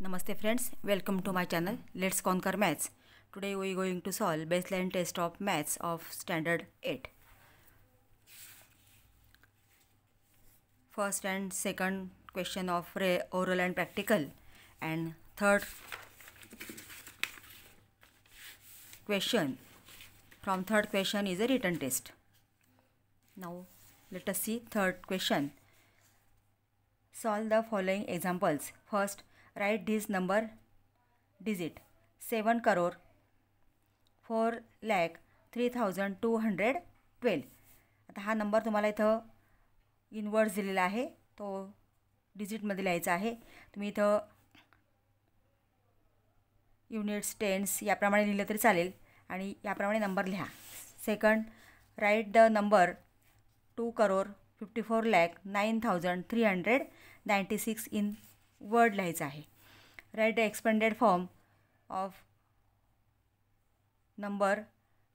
Namaste friends, welcome to my channel Let's Conquer Maths. Today we are going to solve baseline test of maths of standard 8. First and second question of oral and practical, and third question from third question is a written test. Now let us see third question. Solve the following examples. First, write this number digit 7 crore 4 lakh 3212. आता हा number तुम्हाला इथं inwards दिलेला आहे, तो डिजिटमध्ये लिहायचा आहे. तुम्ही इथं युनिट्स टेन्स याप्रमाणे लिहिलं तरी चालेल आणि याप्रमाणे नंबर लिहा. Second, write the number 2 crore 54 lakh 9396 in word लिहायचं आहे. Write the expanded form of number.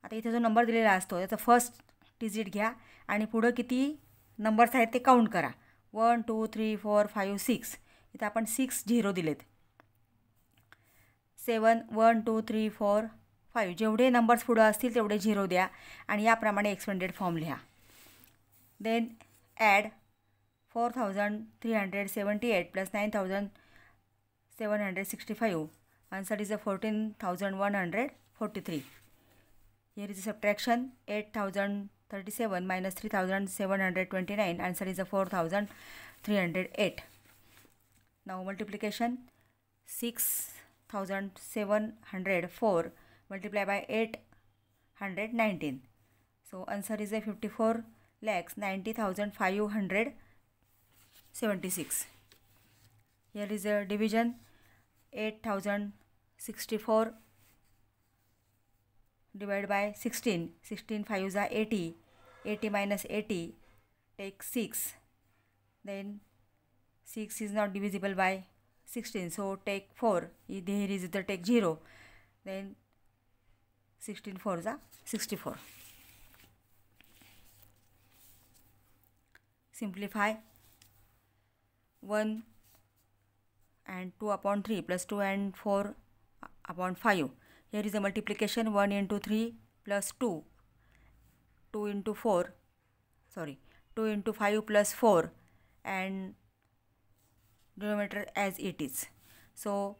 आता इथे जो नंबर दिलेला असतो त्याचा फर्स्ट डिजिट घ्या आणि पुढं किती नंबर्स आहेत ते काउंट करा. 1 2 3 4 5 6. इथं आपण 6 झिरो दिलेत. 7 1 2 3 4 5. जेवढे नंबर्स पुढं असतील तेवढे झिरो द्या आणि याप्रमाणे एक्सपेंडेड फॉर्म लिहा. Then add 4378 plus 9765. Answer is 14,143. Here is subtraction. 8037 minus 3729. Answer is 4308. Now multiplication. 6704 multiplied by 819. So answer is 54,90,576. Here is a division. 8064 divided by 16. 16 5s are 80. 80 minus 80, take 6. Then 6 is not divisible by 16, so take 4. Here is the take 0. Then 16 4s are 64. Simplify. 1 and 2 upon 3 plus 2 and 4 upon 5. Here is the multiplication. 1 into 3 plus 2. 2 into 4. Sorry. 2 into 5 plus 4. And denominator as it is. So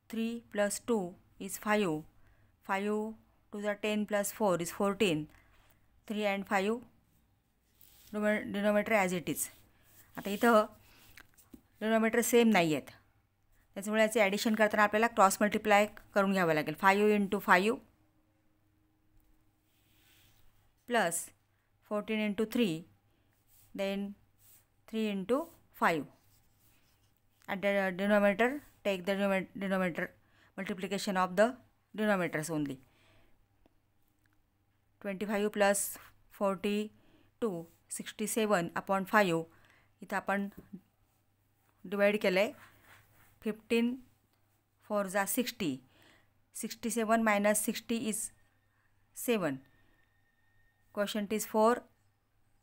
3 plus 2 is 5. 5 to the 10 plus 4 is 14. 3 and 5 denominator as it is. आता इथं denominator same नाही आहेत, त्याच्यामुळे याचे addition करताना आपल्याला cross multiply करून घ्यावं लागेल. 5 into 5 plus 14 into 3, then 3 into 5. At the denominator, take the denominator multiplication of the denominators only. 25 plus 42 67 upon 5. इथं आपण डिवाइड केलं आहे. 15 4s are 60. 67 minus 60 is 7. Quotient is 4.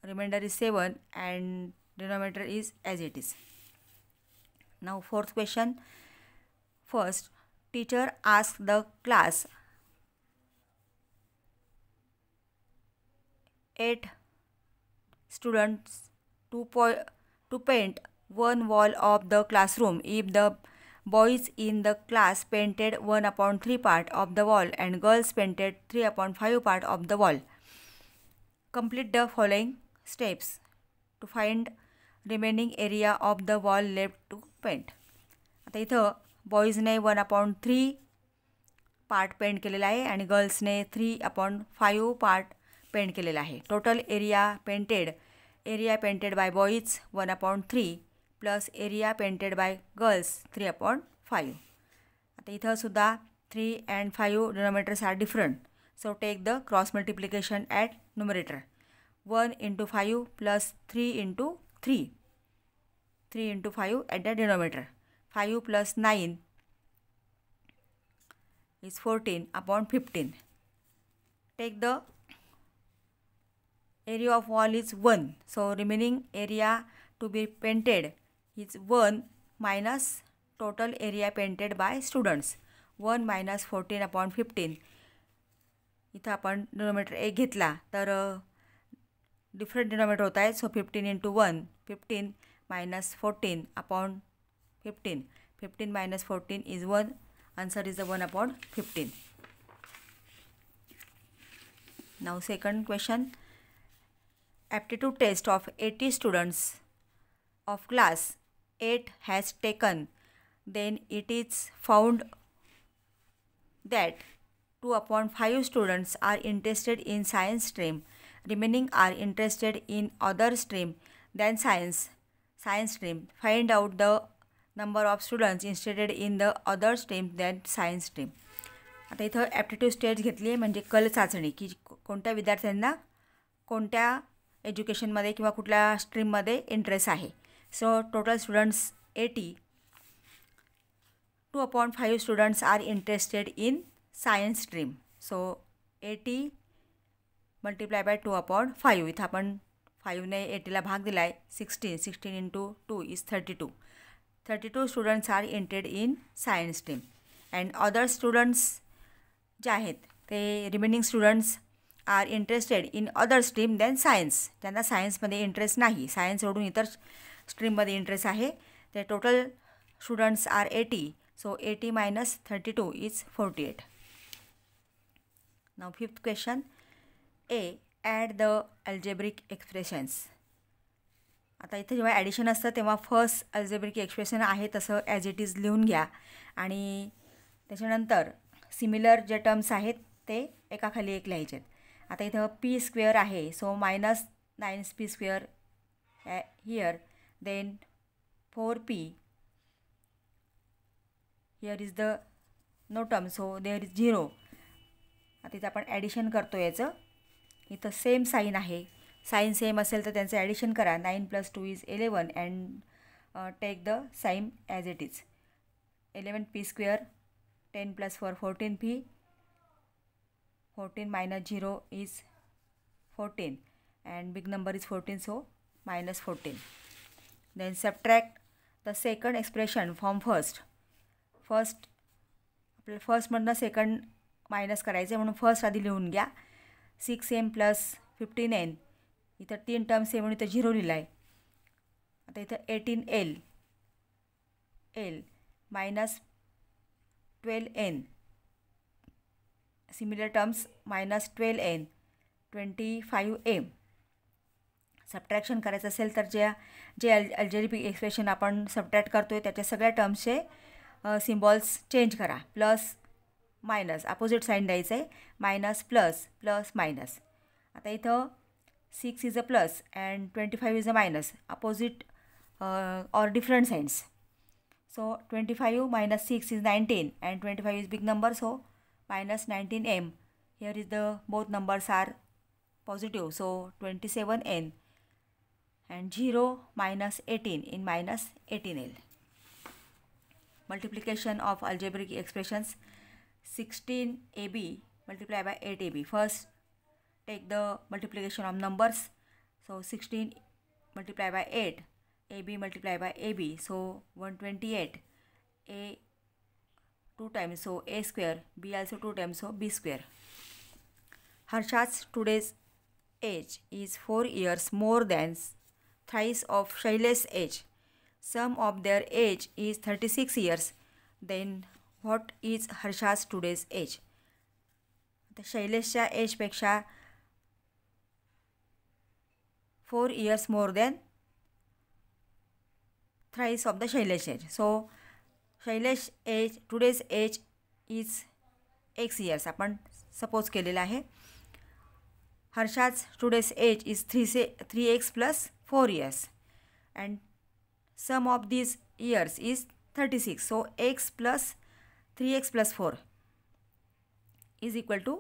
Remainder is 7 and denominator is as it is. Now fourth question. First, teacher asked the class 8 students to paint one wall of the classroom if the boys in the class painted 1/3 part of the wall and girls painted 3/5 part of the wall. Complete the following steps to find remaining area of the wall left to paint. आता इथं बॉईजने 1/3 part paint केलेला आहे आणि गर्ल्सने 3/5 part paint केलेला आहे. Total area painted by boys 1/3 plus area painted by girls 3/5. आता इथं सुद्धा 3 and 5 denominators are different, so take the cross multiplication at numerator. 1 into 5 plus 3 into 3. 3 into 5 at the denominator. 5 plus 9 is 14/15. Take the area of wall is 1, so remaining area to be painted is 1 minus total area painted by students. 1 minus 14 upon 15. इथं आपण denominator 1 घेतला तर different denominator होत आहे. So 15 into 1, 15 minus 14 upon 15. 15 minus 14 is 1. Answer is the 1 upon 15. Now second question. Aptitude test of 80 students of class 8 has taken. Then it is found that 2 upon 5 students are interested in science stream. Remaining are interested in other stream than science stream. Find out the number of students interested in the other stream than science stream. आता इथं aptitude taste घेतली आहे म्हणजे कल चाचणी की कोणत्या विद्यार्थ्यांना कोणत्या एज्युकेशनमध्ये किंवा कुठल्या स्ट्रीममध्ये इंटरेस्ट आहे. So total students 80. 2 upon 5 students are interested in science stream. So 80 multiplied by 2 upon 5. इथं आपण 5ने 80ला भाग दिला आहे. 16 into 2 is 32. 32 students are interested in science stream. And other students जे आहेत ते remaining students are interested in other stream than science. ज्यांना सायन्समध्ये इंटरेस्ट नाही, सायन्स सोडून इतर स्ट्रीममध्ये इंटरेस्ट आहे, ते total students are 80. So 80 minus 32 is 48. Now fifth question. A. Add the algebraic expressions. आता इथे जेव्हा ॲडिशन असतं तेव्हा फर्स्ट अल्जेब्रिक एक्सप्रेशन आहे तसं ॲज इट इज लिहून घ्या आणि त्याच्यानंतर सिमिलर जे टर्म्स आहेत ते एकाखाली एक लिहायचे आहेत. आता इथं पी स्क्वेअर आहे. So minus 9p square here. Then 4p. Here is the no term so there is 0. आता इथं आपण ॲडिशन करतो याचं. इथं सेम साईन आहे. साईन सेम असेल तर त्यांचं ॲडिशन करा. 9 + 2 is 11 and take the sign as it is. 11p square. 10 + 4 14p. 14 minus 0 is 14 and big number is 14, so minus 14. Then subtract the second expression from first. आपल्याला फर्स्टमधनं second minus करायचं आहे म्हणून first आधी लिहून घ्या. 6m + 15n. इथं 3 terms आहे म्हणून इथं 0 लिहिला आहे. आता इथं 18l minus 12n. Similar terms minus 12n. 25m. Subtraction करायचं असेल तर जे अल्जेब्रिक एक्सप्रेशन आपण सबट्रॅक्ट करतो आहे त्याच्या सगळ्या टर्म्सचे सिम्बॉल्स चेंज करा. प्लस मायनस अपोजिट साईन द्यायचं आहे. Minus plus plus minus. आता इथं 6 is a plus and 25 is a minus. Opposite or different signs. So 25 minus 6 is 19 and 25 is big number, so minus 19m. Here is the both numbers are positive, so 27n and 0 minus 18 in minus 18l. Multiplication of algebraic expressions. 16ab multiplied by 8ab. First take the multiplication of numbers. So 16 multiplied by 8, ab multiplied by ab, so 128. A 2 times, so a square. B also 2 times, so b square. Harsha's today's age is 4 years more than thrice of Shailesh's age. Sum of their age is 36 years. Then what is Harsha's today's age? आता शैलेशच्या एजपेक्षा 4 years more than thrice of the Shailesh age. So Shailesh age, today's age is x years आपण suppose केलेला आहे. हर्षाज today's age is 3x plus 4 years and sum of these years is 36. So x plus 3x plus 4 is equal to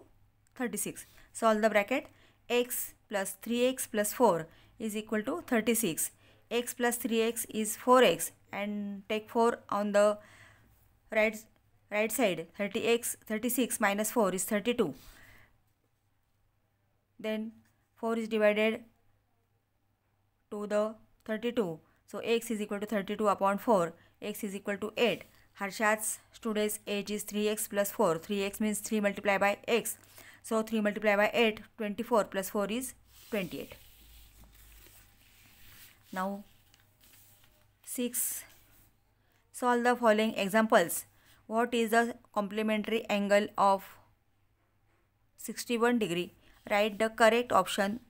36. Solve the bracket. X plus 3x plus 4 is equal to 36. X plus 3x is 4x and take 4 on the right side. 36 minus 4 is 32. Then 4 is divided to the 32. So x is equal to 32 upon 4. x is equal to 8. Harshad's today's age is 3x plus 4. 3x means 3 multiplied by x. So 3 multiplied by 8, 24 plus 4 is 28. Now 6. Solve the following examples. What is the complementary angle of 61 degree? Write the correct option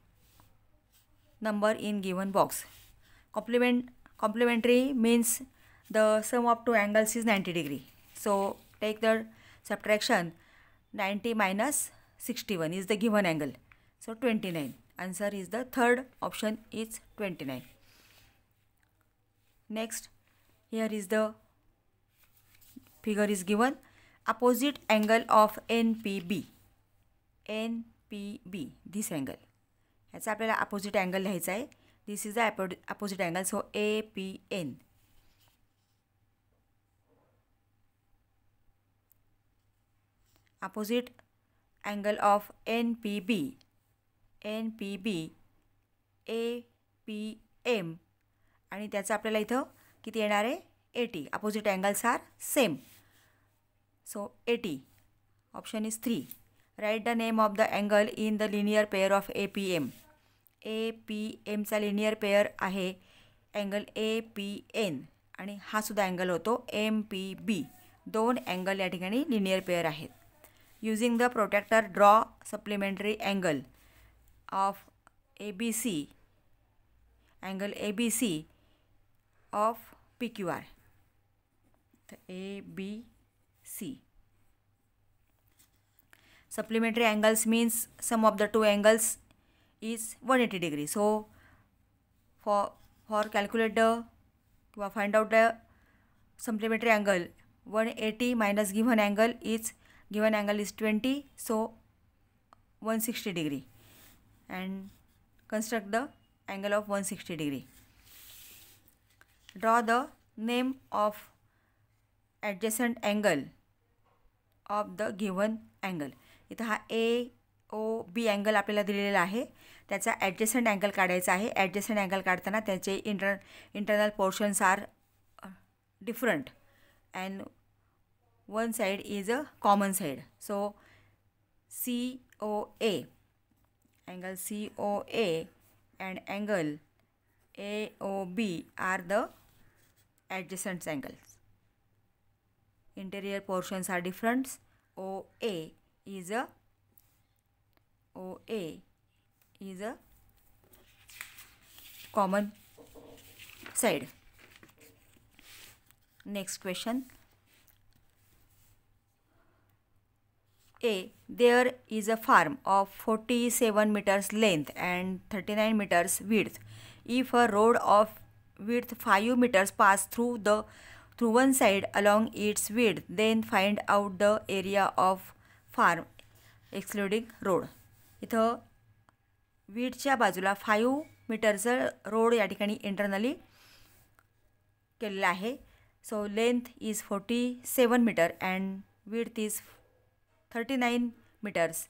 number in given box. Complementary means the sum of two angles is 90 degree. So take the subtraction. 90 minus 61 is the given angle. So 29. Answer is the third option is 29. Next, here is the figure is given. Opposite angle of NPB. NPB, this angle. याचा आपल्याला opposite angle लिहायचा आहे. This is the opposite angle. So APN. Opposite angle of NPB. NPB APM. आणि त्याचा आपल्याला इथं किती येणार आहे 80. Opposite angles are same. So 80. Option is 3. Write the name of the angle in the linear pair of APM. APM चा linear pair आहे angle APN आणि हा सुद्धा angle होतो MPB. दोन angle या ठिकाणी linear pair आहेत. Using the protractor, draw supplementary angle of ABC. Angle ABC of PQR. ABC. Supplementary angles means sum of the two angles is 180 degree. So for calculate the find out the supplementary angle, 180 minus given angle is 20, so 160 degree, and construct the angle of 160 degree. Draw the name of adjacent angle of the given angle. इथं हा AOB angle आपल्याला दिलेला आहे. त्याचा adjacent angle काढायचा आहे. Adjacent angle काढताना त्याचे internal portions are different and one side is a common side. So COA, angle COA and angle AOB are the adjacent angles. Interior portions are different. OA is a common side. Next question. A. There is a farm of 47 meters length and 39 meters width. If a road of width 5 meters pass through one side along its width, then find out the area of farm excluding road. इथं widthच्या बाजूला 5 मीटरचं road या ठिकाणी internally केलेला आहे. So length is 47 metre and width इज 39 metres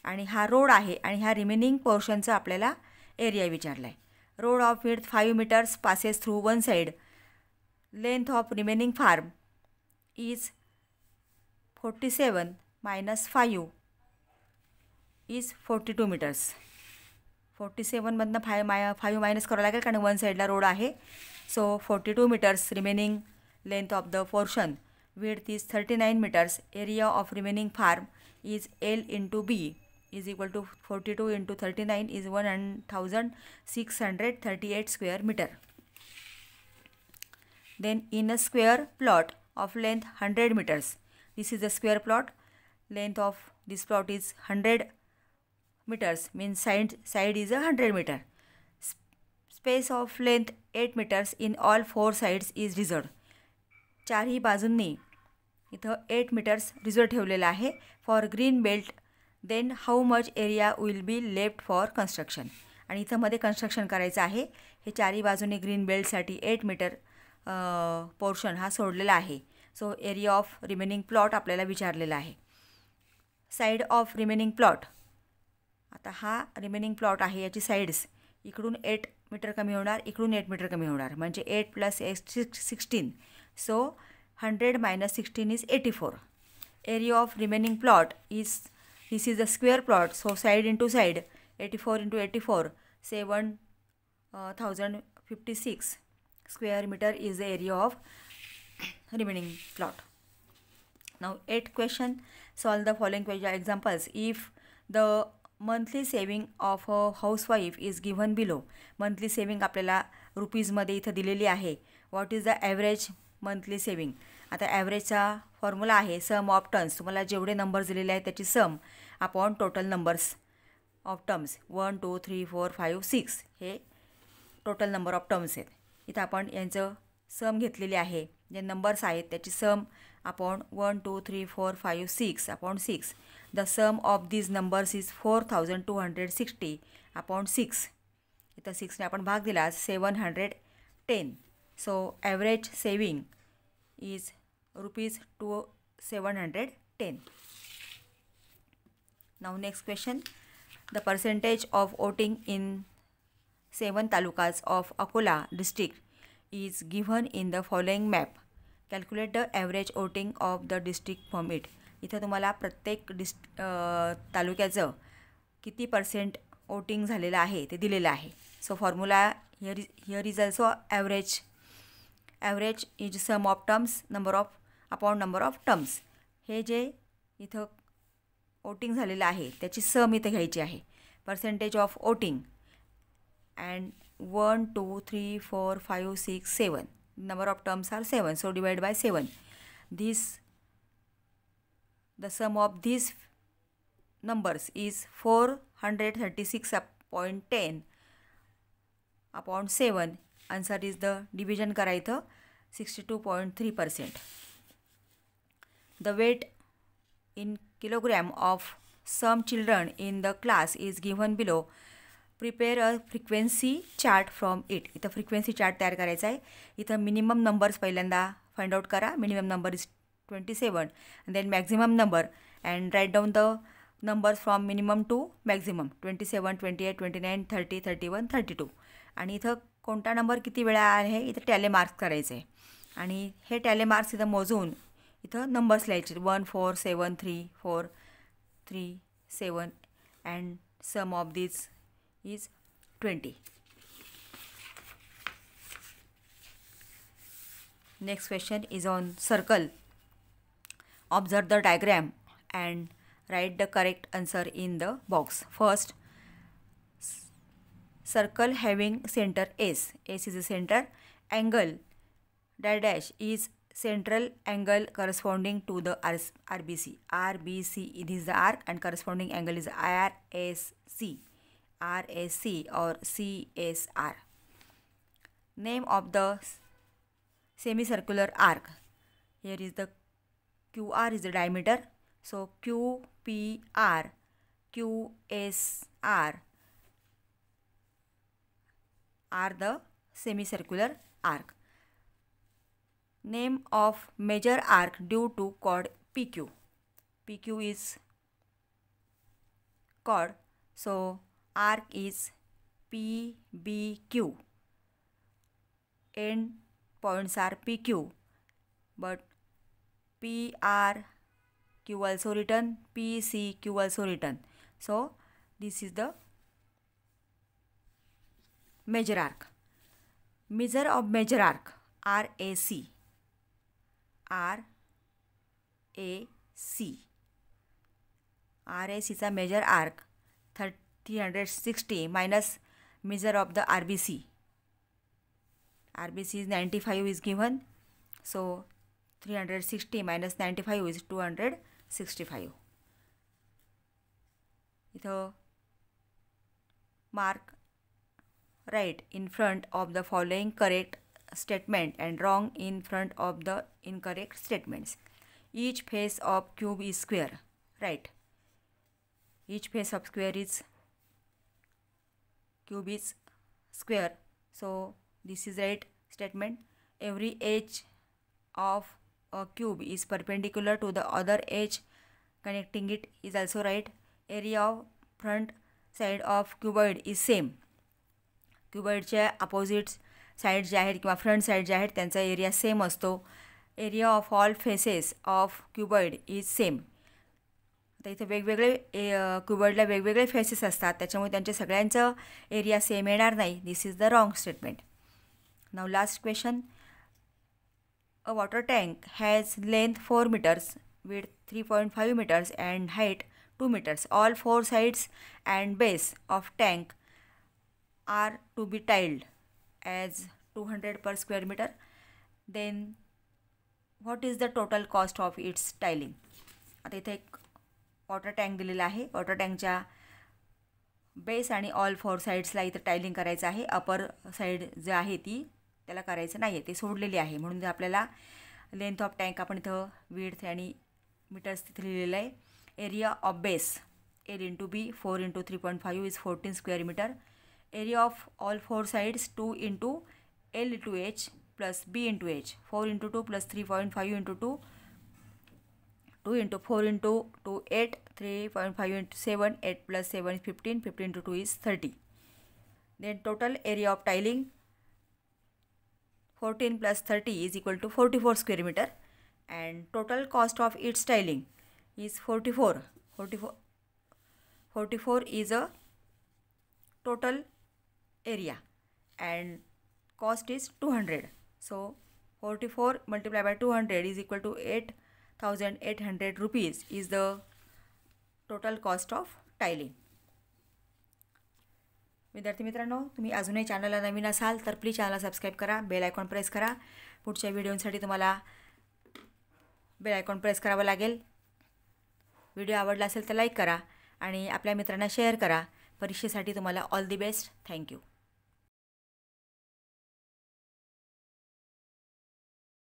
आणि हा रोड आहे आणि ह्या रिमेनिंग पोर्शनचा आपल्याला एरिया विचारला आहे. Road of width 5 meters passes through one side. Length of remaining farm is 47 minus 5 is 42 meters. 47मधनं 5 मायनस करावं लागेल कारण वन साईडला रोड आहे. So 42 meters remaining length of the portion. width is 39 meters. Area of remaining farm is L into B is equal to 42 into 39 is 1638 square meter. Then in a square plot of length 100 meters. This is a square plot. Length of this plot is 100 meters, means side is 100 meter. Space of length 8 meters in all four sides is reserved. चारही बाजूंनी इथं 8 metres reserve ठेवलेला आहे for green belt. Then how much area will be left for construction. आणि इथं मध्ये construction करायचं आहे. हे चारही बाजूने ग्रीन बेल्टसाठी 8 मीटर पोर्शन हा सोडलेला आहे. So area of remaining plot आपल्याला विचारलेला आहे. Side of remaining plot. आता हा रिमेनिंग प्लॉट आहे याची साईड्स इकडून 8 मीटर कमी होणार, इकडून 8 मीटर कमी होणार, म्हणजे 8 + 8 16. So 100 minus 16 is 84. Area of remaining plot is, this is the square plot, so side into side, 84 into 84, 7056 square meter is the area of remaining plot. Now 8th question, solve the following question examples. If the monthly saving of a housewife is given below, monthली saving आपल्याला रुपीजमध्ये इथं दिलेली आहे. What is the average monthly saving? आता ॲव्हरेजचा formula आहे सम of terms. तुम्हाला जेवढे नंबर्स दिलेले आहेत त्याची सम upon total numbers of terms 1 2 3 4 5 6 हे टोटल नंबर ऑफ टर्म्स आहेत. इथं आपण यांचं सम घेतलेली आहे. जे नंबर्स आहेत त्याची सम upon 1 2 3 4 5 6 upon 6. The sum of these numbers is 4260 upon 6. इथं 6 ने आपण भाग दिला 710. So average saving is rupees 710. Now next question. The percentage of voting in 7 talukas of Akola district is given in the following map. Calculate the average voting of the district from it. इथं तुम्हाला प्रत्येक तालुक्याचं किती % voting झालेलं आहे ते दिलेलं आहे. So formula here is also average. Average is sum of terms number of upon number of terms. हे जे इथं वोटिंग झालेलं आहे त्याची सम इथं घ्यायची आहे. Percentage of voting and 1 2 3 4 5 6 7 number of terms are 7. So divide by 7. The sum of these numbers is 436.10 upon 7. Answer is the division करा इथं 62.3%. The weight in kilogram of some children in the class is given below. Prepare a frequency chart from it. इथं frequency chart तयार करायचा आहे. इथं minimum numbers पहिल्यांदा find out करा. Minimum number is 27 and then maximum number and write down the numbers from minimum to maximum 27 28 29 30 31 32. आणि इथं कोणता नंबर किती वेळा आहे इथं टॅले मार्क्स करायचे आहे. आणि हे टॅले मार्क्स इथं मोजून इथं नंबर्स लिहायचे 1 4 7 3 4 3 7 and sum of these is 20. Next question is on circle. Observe the diagram and write the correct answer in the box. First, circle having center S. S is the center. Angle dash is central angle corresponding to the RBC. RBC it is the arc and corresponding angle is RSC. RSC or CSR. Name of the semicircular arc. Here is the QR is the diameter. So QPR, QSR are the semicircular arc. Name of major arc due to chord PQ. PQ is chord. So arc is PBQ. End points are PQ. But PRQ also written, PCQ also written. So this is the major arc. Measure of major arc RAC. RAC. RAC is a major arc 360 minus measure of the RBC. RBC is 95 is given. So 360 minus 95 is 265. इथं mark right in front of the following correct statement and wrong in front of the incorrect statements. Each face of cube is square. Right. Each face of cube is square. So this is right statement. Every edge of a cube is perpendicular to the other edge connecting it is also right. Area of front side of cuboid is same. क्युबॉइडच्या opposite side जे आहेत किंवा front side जे आहेत त्यांचा area same असतो. Area of all faces of cuboid is same. आता इथे वेगवेगळे क्युबॉइडला वेगवेगळे फेसेस असतात, त्याच्यामुळे त्यांच्या सगळ्यांचं एरिया सेम येणार नाही. This is the wrong statement. Now last question. A water tank has length 4 meters, width 3.5 meters and height 2 meters. All 4 sides and base of tank are to be tiled as 200 per square meter. Then what is the total cost of its tiling? आता इथे एक water tank दिलेला आहे. Water टँकच्या base आणि all 4 साईड्सला इथं टायलिंग करायचं आहे. अपर side जे आहे ती त्याला करायचं नाही आहे, ते सोडलेली आहे. म्हणून आपल्याला लेंथ ऑफ टँक आपण इथं विड्थ आणि मीटर्स तिथे लिहिलेलं आहे. Area of base L into B 4 into 3.5 is 14 square meter. Area of all 4 sides 2 into L into H plus B into H. 4 into 2 plus 3.5 into 2. 2 into 4 into 2 8. 3.5 into 7. 8 plus 7 is 15. 15 into 2 is 30. Then total area of tiling 14 plus 30 is equal to 44 square meter. And total cost of its tiling is 44. 44 is a total area and cost is 200. So 44 multiplied by 200 is equal to 8,800 rupees is the total cost of tiling. विद्यार्थी मित्रांनो, तुम्ही अजूनही चॅनलला नवीन असाल तर please चॅनलला subscribe करा, bell icon press करा. पुढच्या व्हिडिओसाठी तुम्हाला बेल आयकॉन प्रेस करावा लागेल. व्हिडिओ आवडला असेल तर लाईक करा आणि आपल्या मित्रांना शेअर करा. परीक्षेसाठी तुम्हाला ऑल दी बेस्ट. थँक्यू.